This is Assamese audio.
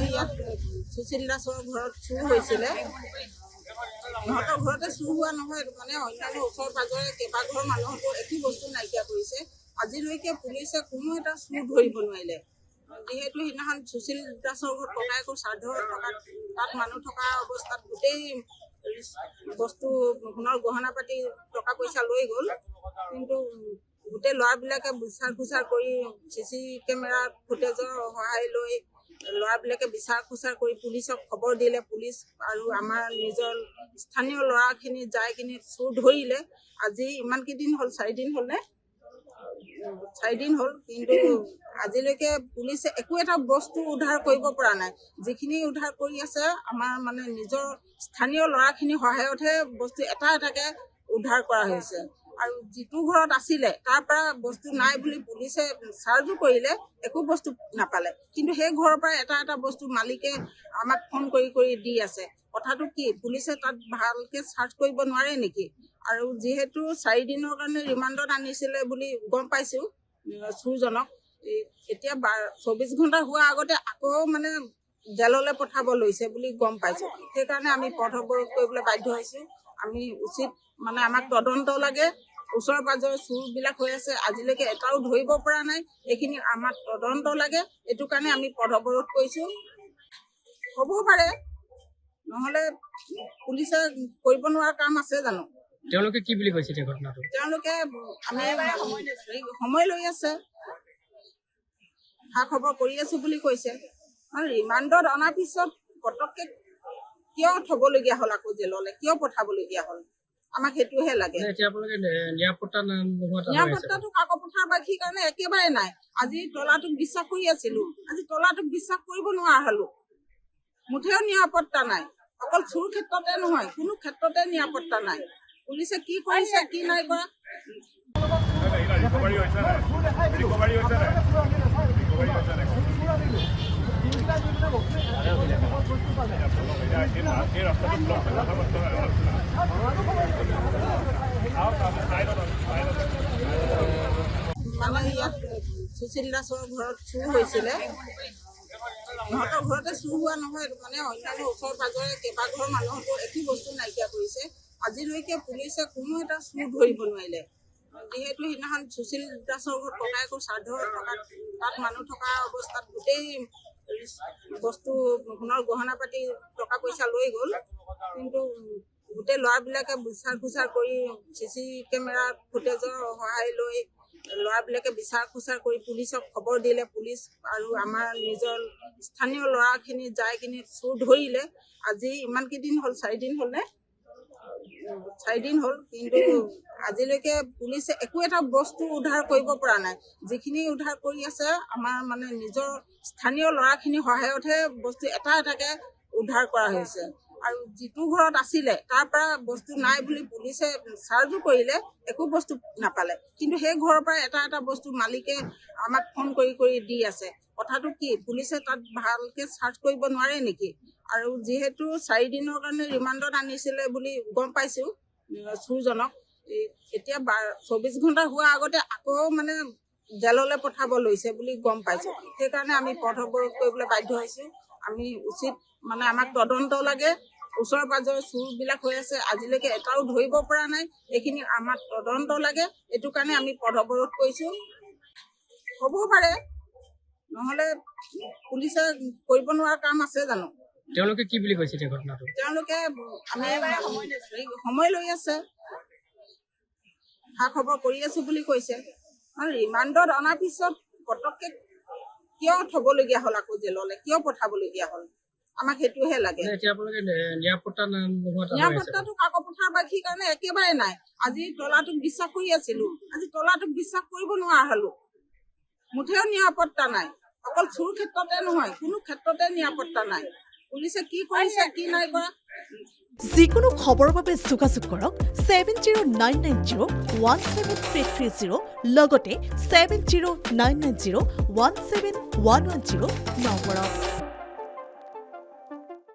ইয়াত সুশীল দাসৰ ঘৰত চুৰ হৈছিলে। সিহঁতৰ ঘৰতে চুৰ হোৱা নহয়, মানে অন্যান্য ওচৰ পাজৰে কেইবাঘৰ মানুহতো একো বস্তু নাইকিয়া কৰিছে। আজিলৈকে পুলিচে কোনো এটা চুৰ ধৰিব নোৱাৰিলে। যিহেতু সিদিনাখন সুশীল দাসৰ ঘৰত ককায়েকৰ শ্ৰাদ্ধ থকা, তাত মানুহ থকা অৱস্থাত গোটেই বস্তু সোণৰ গহনা পাতি টকা পইচা লৈ গ'ল। কিন্তু গোটেই ল'ৰাবিলাকে বিচাৰ খোচাৰ কৰি CC কেমেৰা ফুটেজৰ সহায় লৈ ল'ৰাবিলাকে বিচাৰ খোচাৰ কৰি পুলিচক খবৰ দিলে। পুলিচ আৰু আমাৰ নিজৰ স্থানীয় ল'ৰাখিনি যাই কিনি চুৰ ধৰিলে। আজি ইমান কেইদিন হ'ল, 4 দিন হ'ল নে? 4 দিন হ'ল, কিন্তু আজিলৈকে পুলিচে একো এটা বস্তু উদ্ধাৰ কৰিব পৰা নাই। যিখিনি উদ্ধাৰ কৰি আছে আমাৰ মানে নিজৰ স্থানীয় ল'ৰাখিনিৰ সহায়তহে বস্তু এটা এটাকে উদ্ধাৰ কৰা হৈছে। আৰু যিটো ঘৰত আছিলে তাৰ পৰা বস্তু নাই বুলি পুলিচে চাৰ্জো কৰিলে, একো বস্তু নাপালে। কিন্তু সেই ঘৰৰ পৰা এটা এটা বস্তু মালিকে আমাক ফোন কৰি কৰি দি আছে। কথাটো কি, পুলিচে তাত ভালকে চাৰ্চ কৰিব নোৱাৰে নেকি? আৰু যিহেতু 4 দিনৰ কাৰণে ৰিমাণ্ডত আনিছিলে বুলি গম পাইছোঁ চুৰজনক, এতিয়া 24 ঘণ্টা হোৱাৰ আগতে আকৌ মানে জেললৈ পঠাব লৈছে বুলি গম পাইছোঁ। সেইকাৰণে আমি পথ অৱৰোধ কৰিবলৈ বাধ্য হৈছোঁ। আমি উচিত মানে আমাক তদন্ত লাগে। ওচৰ পাজৰ চুৰবিলাক হৈ আছে, আজিলৈকে এটাও ধৰিব পৰা নাই। এইখিনি আমাক তদন্ত লাগে, এইটো কাৰণে আমি পথ অৱৰোধ কৰিছোঁ। হ'ব পাৰে, নহ'লে পুলিচে কৰিব নোৱাৰা কাম আছে জানো? তেওঁলোকে কি বুলি কৈছে ঘটনাটো? তেওঁলোকে আমি সময় লৈ আছে, খা খবৰ কৰি আছো বুলি কৈছে। আৰু ৰিমাণ্ডত অনাৰ পিছত পটককে কিয় থ'বলগীয়া হ'ল, আকৌ জেললৈ কিয় পঠাবলগীয়া হ'ল? আমাক সেইটোহে লাগে। নিৰাপত্তাটো কাকপথাৰবাসীৰ কাৰণে একেবাৰে নাই। আজি তলাটোক বিশ্বাস কৰি আছিলো, আজি তলাটোক বিশ্বাস কৰিব নোৱাৰা হলো। মুঠেও নিৰাপত্তা নাই। অকল চুৰ ক্ষেত্ৰতে নহয়, কোনো ক্ষেত্ৰতে নিৰাপত্তা নাই। পুলিচে কি কৰিছে কি নাই কৰা। মানে ইয়াত সুশীল দাসৰ ঘৰত চুৰ হৈছিলে। সিহঁতৰ ঘৰতে চুৰ হোৱা নহয়, মানে অন্যান্য ওচৰ পাজৰে কেইবাঘৰ মানুহতো একো বস্তু নাইকিয়া কৰিছে। আজিলৈকে পুলিচে কোনো এটা চুৰ ধৰিব নোৱাৰিলে। যিহেতু সিদিনাখন সুশীল দাসৰ ঘৰত ককায়েকৰ শ্ৰাদ্ধ থকা, তাত মানুহ থকা অৱস্থাত গোটেই বস্তু সোণৰ গহনা পাতি টকা পইচা লৈ গ'ল। কিন্তু গোটেই ল'ৰাবিলাকে বিচাৰ খোচাৰ কৰি CC কেমেৰা ফুটেজৰ সহায় লৈ ল'ৰাবিলাকে বিচাৰ খোচাৰ কৰি পুলিচক খবৰ দিলে। পুলিচ আৰু আমাৰ নিজৰ স্থানীয় ল'ৰাখিনি যাই কিনি চুৰ ধৰিলে। আজি ইমান কেইদিন হ'ল, 4 দিন হ'ল নে? 4 দিন হ'ল, কিন্তু আজিলৈকে পুলিচে একো এটা বস্তু উদ্ধাৰ কৰিব পৰা নাই। যিখিনি উদ্ধাৰ কৰি আছে আমাৰ মানে নিজৰ স্থানীয় ল'ৰাখিনিৰ সহায়তহে বস্তু এটা এটাকে উদ্ধাৰ কৰা হৈছে। আৰু যিটো ঘৰত আছিলে তাৰ পৰা বস্তু নাই বুলি পুলিচে চাৰ্জো কৰিলে, একো বস্তু নাপালে। কিন্তু সেই ঘৰৰ পৰা এটা এটা বস্তু মালিকে আমাক ফোন কৰি কৰি দি আছে। কথাটো কি, পুলিচে তাত ভালকে চাৰ্চ কৰিব নোৱাৰে নেকি? আৰু যিহেতু 4 দিনৰ কাৰণে ৰিমাণ্ডত আনিছিলে বুলি গম পাইছোঁ চুৰজনক, এতিয়া 24 ঘণ্টা হোৱাৰ আগতে আকৌ মানে জেললৈ পঠাব লৈছে বুলি গম পাইছোঁ। সেইকাৰণে আমি পথ অৱৰোধ কৰিবলৈ বাধ্য হৈছোঁ। আমি উচিত মানে আমাক তদন্ত লাগে। ওচৰ পাজৰ চুৰবিলাক হৈ আছে, আজিলৈকে এটাও ধৰিব পৰা নাই। এইখিনি আমাক তদন্ত লাগে, এইটো কাৰণে আমি পথ অৱৰোধ কৰিছোঁ। হ'ব পাৰে, নহ'লে পুলিচে কৰিব নোৱাৰা কাম আছে জানো? তেওঁলোকে কি বুলি কৈছে ঘটনাটো? তেওঁলোকে আমি সময় লৈ আছে, খা খবৰ কৰি আছো বুলি কৈছে। আৰু ৰিমাণ্ডত অনাৰ পিছত পটককে কিয় থ'বলগীয়া হ'ল, আকৌ জেললৈ কিয় পঠাবলগীয়া হ'ল? আমাক সেইটোহে লাগে। নিৰাপত্তাটো কাকপথাৰবাসীৰ কাৰণে একেবাৰে নাই। আজি তলাটোক বিশ্বাস কৰি আছিলো, আজি তলাটোক বিশ্বাস কৰিব নোৱাৰা হলো। মুঠেও নিৰাপত্তা নাই। অকল চুৰ ক্ষেত্ৰতে নহয়, কোনো ক্ষেত্ৰতে নিৰাপত্তা নাই। পুলিচে কি কৰিছে কি নাই কৰা। যিকোনো খবৰৰ বাবে যোগাযোগ কৰক 7099017330 লগতে 7099017110 নম্বৰত।